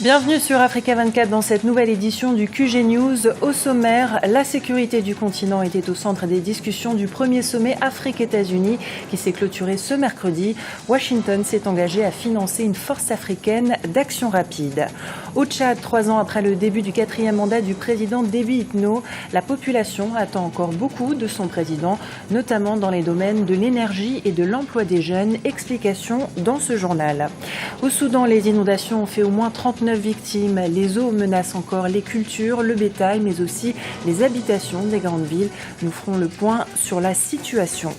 Bienvenue sur Africa 24 dans cette nouvelle édition du QG News. Au sommaire, la sécurité du continent était au centre des discussions du premier sommet Afrique-États-Unis qui s'est clôturé ce mercredi. Washington s'est engagé à financer une force africaine d'action rapide. Au Tchad, 3 ans après le début du 4e mandat du président Déby Itno, la population attend encore beaucoup de son président, notamment dans les domaines de l'énergie et de l'emploi des jeunes. Explication dans ce journal. Au Soudan, les inondations ont fait au moins 39 victimes. Les eaux menacent encore les cultures, le bétail, mais aussi les habitations des grandes villes. Nous ferons le point sur la situation.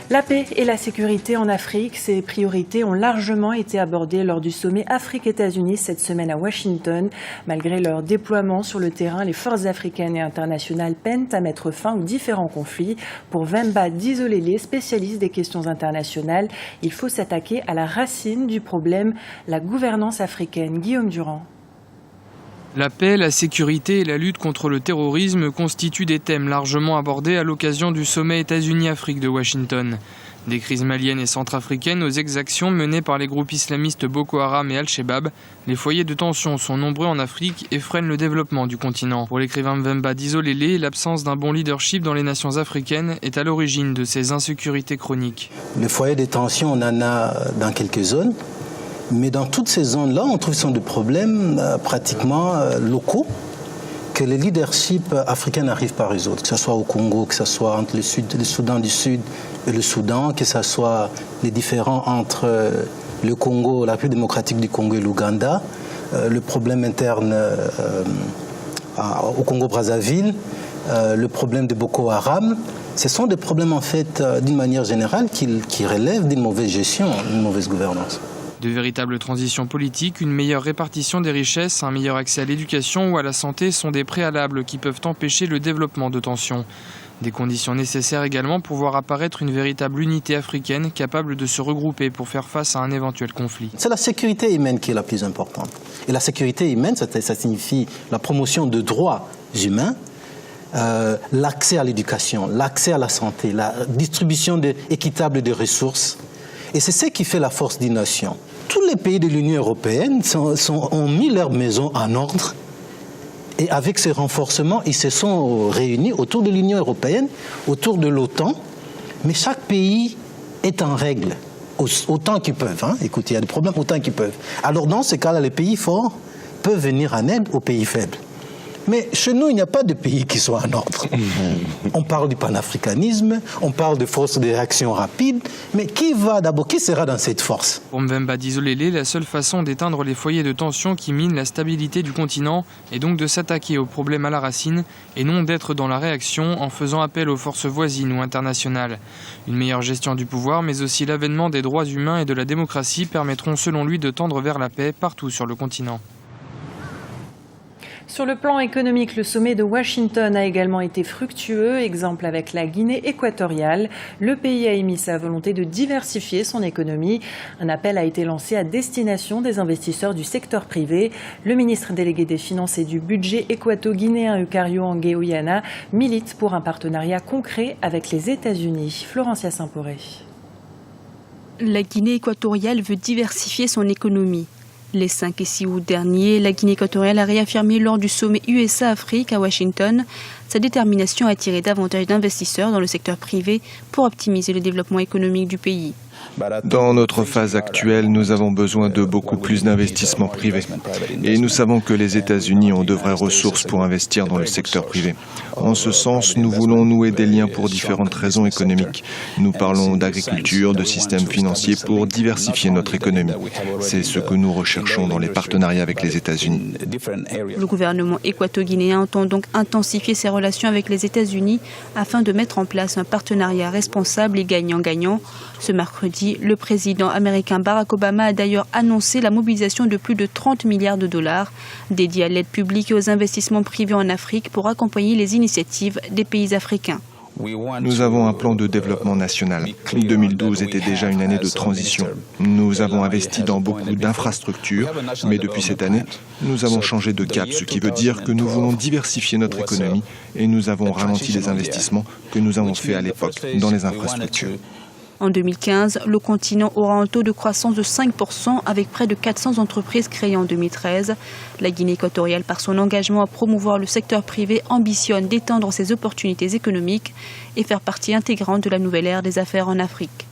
La paix et la sécurité en Afrique, ces priorités ont largement été abordées lors du sommet Afrique-États-Unis cette semaine à Washington. Malgré leur déploiement sur le terrain, les forces africaines et internationales peinent à mettre fin aux différents conflits. Pour Vemba Dizolele, spécialiste des questions internationales, il faut s'attaquer à la racine du problème, la gouvernance africaine. Guillaume Durand. La paix, la sécurité et la lutte contre le terrorisme constituent des thèmes largement abordés à l'occasion du sommet États-Unis-Afrique de Washington. Des crises maliennes et centrafricaines aux exactions menées par les groupes islamistes Boko Haram et Al-Shabaab, les foyers de tension sont nombreux en Afrique et freinent le développement du continent. Pour l'écrivain Mvemba Dizolele, l'absence d'un bon leadership dans les nations africaines est à l'origine de ces insécurités chroniques. Les foyers de tension, on en a dans quelques zones. Mais dans toutes ces zones-là, on trouve que ce sont des problèmes pratiquement locaux que les leaderships africains n'arrivent pas à résoudre. Que ce soit au Congo, que ce soit entre le Soudan du Sud et le Soudan, que ce soit les différends entre le Congo, la République démocratique du Congo et l'Ouganda, le problème interne au Congo-Brazzaville, le problème de Boko Haram. Ce sont des problèmes en fait, d'une manière générale, qui relèvent d'une mauvaise gestion, d'une mauvaise gouvernance. De véritables transitions politiques, une meilleure répartition des richesses, un meilleur accès à l'éducation ou à la santé sont des préalables qui peuvent empêcher le développement de tensions. Des conditions nécessaires également pour voir apparaître une véritable unité africaine capable de se regrouper pour faire face à un éventuel conflit. C'est la sécurité humaine qui est la plus importante. Et la sécurité humaine, ça signifie la promotion de droits humains, l'accès à l'éducation, l'accès à la santé, la distribution équitable des ressources. Et c'est ce qui fait la force d'une nation. Tous les pays de l'Union européenne ont mis leur maison en ordre et avec ce renforcement, ils se sont réunis autour de l'Union européenne, autour de l'OTAN, mais chaque pays est en règle, autant qu'ils peuvent. Écoutez, il y a des problèmes autant qu'ils peuvent. Alors dans ce cas-là, les pays forts peuvent venir en aide aux pays faibles. Mais chez nous, il n'y a pas de pays qui soit en ordre. On parle du panafricanisme, on parle de force de réaction rapide, mais qui sera dans cette force? Pour Mvemba Dizolele, la seule façon d'éteindre les foyers de tension qui minent la stabilité du continent est donc de s'attaquer aux problèmes à la racine et non d'être dans la réaction en faisant appel aux forces voisines ou internationales. Une meilleure gestion du pouvoir, mais aussi l'avènement des droits humains et de la démocratie permettront selon lui de tendre vers la paix partout sur le continent. Sur le plan économique, le sommet de Washington a également été fructueux. Exemple avec la Guinée équatoriale. Le pays a émis sa volonté de diversifier son économie. Un appel a été lancé à destination des investisseurs du secteur privé. Le ministre délégué des Finances et du Budget équato-guinéen Eucario Angué-Oyana milite pour un partenariat concret avec les États-Unis. Florencia Saint-Poré. La Guinée équatoriale veut diversifier son économie. Les 5 et 6 août dernier, la Guinée équatoriale a réaffirmé lors du sommet USA-Afrique à Washington sa détermination à attirer davantage d'investisseurs dans le secteur privé pour optimiser le développement économique du pays. Dans notre phase actuelle, nous avons besoin de beaucoup plus d'investissements privés. Et nous savons que les États-Unis ont de vraies ressources pour investir dans le secteur privé. En ce sens, nous voulons nouer des liens pour différentes raisons économiques. Nous parlons d'agriculture, de systèmes financiers pour diversifier notre économie. C'est ce que nous recherchons dans les partenariats avec les États-Unis. Le gouvernement équato-guinéen entend donc intensifier ses relations avec les États-Unis afin de mettre en place un partenariat responsable et gagnant-gagnant. Ce mercredi, le président américain Barack Obama a d'ailleurs annoncé la mobilisation de plus de 30 milliards de dollars dédiés à l'aide publique et aux investissements privés en Afrique pour accompagner les initiatives des pays africains. Nous avons un plan de développement national. 2012 était déjà une année de transition. Nous avons investi dans beaucoup d'infrastructures, mais depuis cette année, nous avons changé de cap, ce qui veut dire que nous voulons diversifier notre économie et nous avons ralenti les investissements que nous avons faits à l'époque dans les infrastructures. En 2015, le continent aura un taux de croissance de 5% avec près de 400 entreprises créées en 2013. La Guinée équatoriale, par son engagement à promouvoir le secteur privé, ambitionne d'étendre ses opportunités économiques et faire partie intégrante de la nouvelle ère des affaires en Afrique.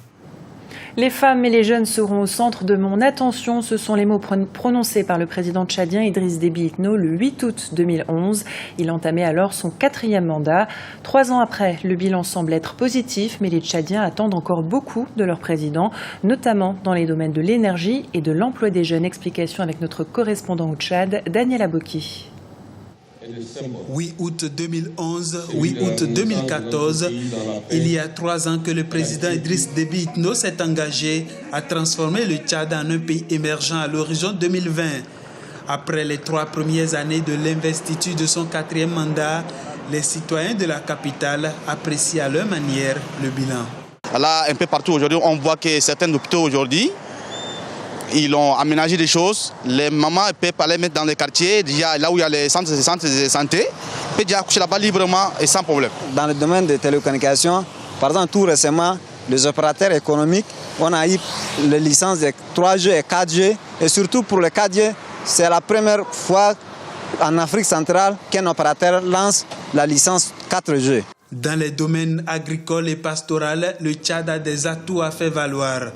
Les femmes et les jeunes seront au centre de mon attention. Ce sont les mots prononcés par le président tchadien Idriss Déby Itno le 8 août 2011. Il entamait alors son 4e mandat. 3 ans après, le bilan semble être positif, mais les Tchadiens attendent encore beaucoup de leur président, notamment dans les domaines de l'énergie et de l'emploi des jeunes. Explication avec notre correspondant au Tchad, Daniel Aboki. 8 août 2011, 8 août 2014, il y a 3 ans que le président Idriss Déby Itno s'est engagé à transformer le Tchad en un pays émergent à l'horizon 2020. Après les 3 premières années de l'investiture de son 4e mandat, les citoyens de la capitale apprécient à leur manière le bilan. Là, un peu partout aujourd'hui, on voit que certains hôpitaux aujourd'hui, ils ont aménagé des choses. Les mamans peuvent aller mettre dans les quartiers, déjà là où il y a les centres de santé, peuvent déjà accoucher là-bas librement et sans problème. Dans le domaine des télécommunications, par exemple, tout récemment, les opérateurs économiques, on a eu les licences de 3G et 4G. Et surtout pour le 4G, c'est la première fois en Afrique centrale qu'un opérateur lance la licence 4G. Dans les domaines agricoles et pastoraux, le Tchad a des atouts à faire valoir.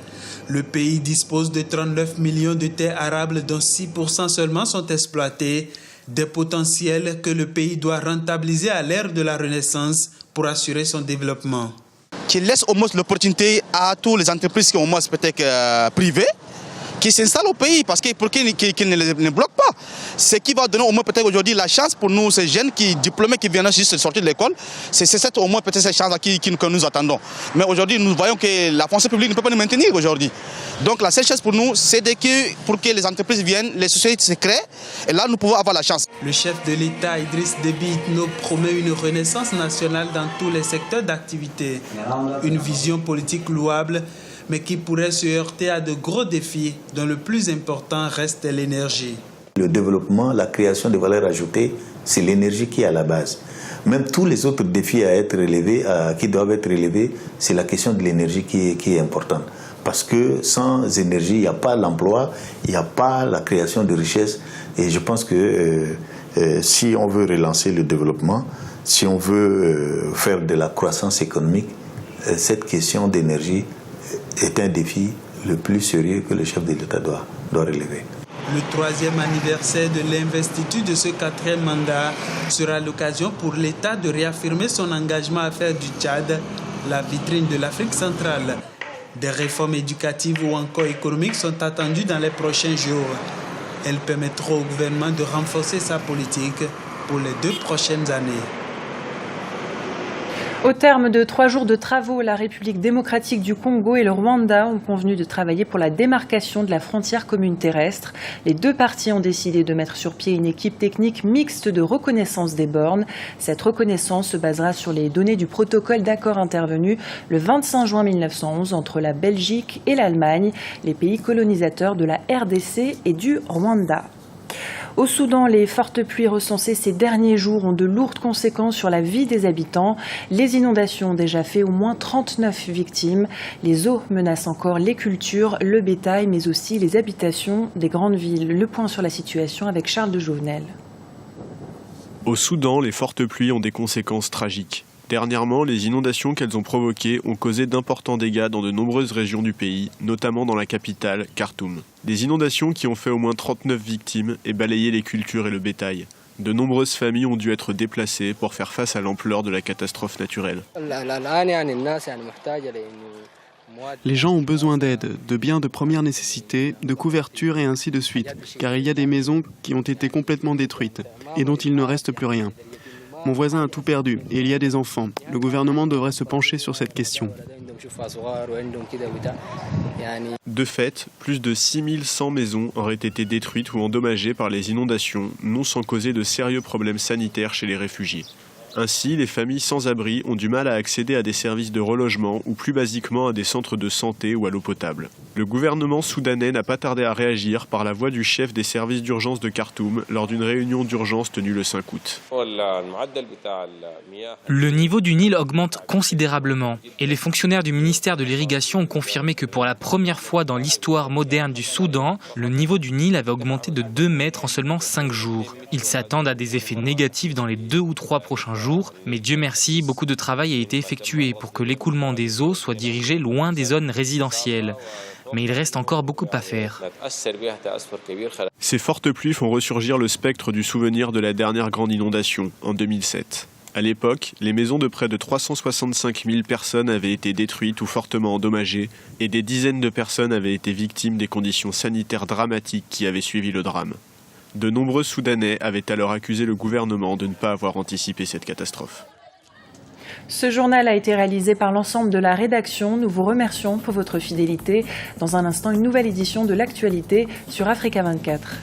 Le pays dispose de 39 millions de terres arables dont 6% seulement sont exploités, des potentiels que le pays doit rentabiliser à l'ère de la Renaissance pour assurer son développement. Qui laisse au moins l'opportunité à toutes les entreprises qui ont au moins peut-être privées, qui s'installent au pays parce que pour qu'ils ne les bloquent pas. Ce qui va donner au moins peut-être aujourd'hui la chance pour nous, ces jeunes diplômés qui viennent juste de sortir de l'école, c'est au moins peut-être cette chance que nous attendons. Mais aujourd'hui, nous voyons que la fonction publique ne peut pas nous maintenir aujourd'hui. Donc la seule chose pour nous, c'est pour que les entreprises viennent, les sociétés se créent, et là nous pouvons avoir la chance. Le chef de l'État, Idriss Déby Itno, promet une renaissance nationale dans tous les secteurs d'activité. Une vision politique louable, mais qui pourrait se heurter à de gros défis dont le plus important reste l'énergie. Le développement, la création de valeur ajoutée, c'est l'énergie qui est à la base. Même tous les autres défis à être relevés, qui doivent être relevés, c'est la question de l'énergie qui est importante. Parce que sans énergie, il n'y a pas l'emploi, il n'y a pas la création de richesses. Et je pense que si on veut relancer le développement, si on veut faire de la croissance économique, cette question d'énergie est un défi le plus sérieux que le chef de l'État doit relever. Le 3e anniversaire de l'investiture de ce 4e mandat sera l'occasion pour l'État de réaffirmer son engagement à faire du Tchad la vitrine de l'Afrique centrale. Des réformes éducatives ou encore économiques sont attendues dans les prochains jours. Elles permettront au gouvernement de renforcer sa politique pour les 2 prochaines années. Au terme de 3 jours de travaux, la République démocratique du Congo et le Rwanda ont convenu de travailler pour la démarcation de la frontière commune terrestre. Les 2 parties ont décidé de mettre sur pied une équipe technique mixte de reconnaissance des bornes. Cette reconnaissance se basera sur les données du protocole d'accord intervenu le 25 juin 1911 entre la Belgique et l'Allemagne, les pays colonisateurs de la RDC et du Rwanda. Au Soudan, les fortes pluies recensées ces derniers jours ont de lourdes conséquences sur la vie des habitants. Les inondations ont déjà fait au moins 39 victimes. Les eaux menacent encore les cultures, le bétail, mais aussi les habitations des grandes villes. Le point sur la situation avec Charles de Jouvenel. Au Soudan, les fortes pluies ont des conséquences tragiques. Dernièrement, les inondations qu'elles ont provoquées ont causé d'importants dégâts dans de nombreuses régions du pays, notamment dans la capitale, Khartoum. Des inondations qui ont fait au moins 39 victimes et balayé les cultures et le bétail. De nombreuses familles ont dû être déplacées pour faire face à l'ampleur de la catastrophe naturelle. Les gens ont besoin d'aide, de biens de première nécessité, de couverture et ainsi de suite, car il y a des maisons qui ont été complètement détruites et dont il ne reste plus rien. Mon voisin a tout perdu et il y a des enfants. Le gouvernement devrait se pencher sur cette question. De fait, plus de 6100 maisons auraient été détruites ou endommagées par les inondations, non sans causer de sérieux problèmes sanitaires chez les réfugiés. Ainsi, les familles sans abri ont du mal à accéder à des services de relogement ou plus basiquement à des centres de santé ou à l'eau potable. Le gouvernement soudanais n'a pas tardé à réagir par la voix du chef des services d'urgence de Khartoum lors d'une réunion d'urgence tenue le 5 août. Le niveau du Nil augmente considérablement et les fonctionnaires du ministère de l'Irrigation ont confirmé que pour la première fois dans l'histoire moderne du Soudan, le niveau du Nil avait augmenté de 2 mètres en seulement 5 jours. Ils s'attendent à des effets négatifs dans les 2 ou 3 prochains jours, mais Dieu merci, beaucoup de travail a été effectué pour que l'écoulement des eaux soit dirigé loin des zones résidentielles. Mais il reste encore beaucoup à faire. Ces fortes pluies font ressurgir le spectre du souvenir de la dernière grande inondation, en 2007. À l'époque, les maisons de près de 365 000 personnes avaient été détruites ou fortement endommagées, et des dizaines de personnes avaient été victimes des conditions sanitaires dramatiques qui avaient suivi le drame. De nombreux Soudanais avaient alors accusé le gouvernement de ne pas avoir anticipé cette catastrophe. Ce journal a été réalisé par l'ensemble de la rédaction. Nous vous remercions pour votre fidélité. Dans un instant, une nouvelle édition de l'actualité sur Africa 24.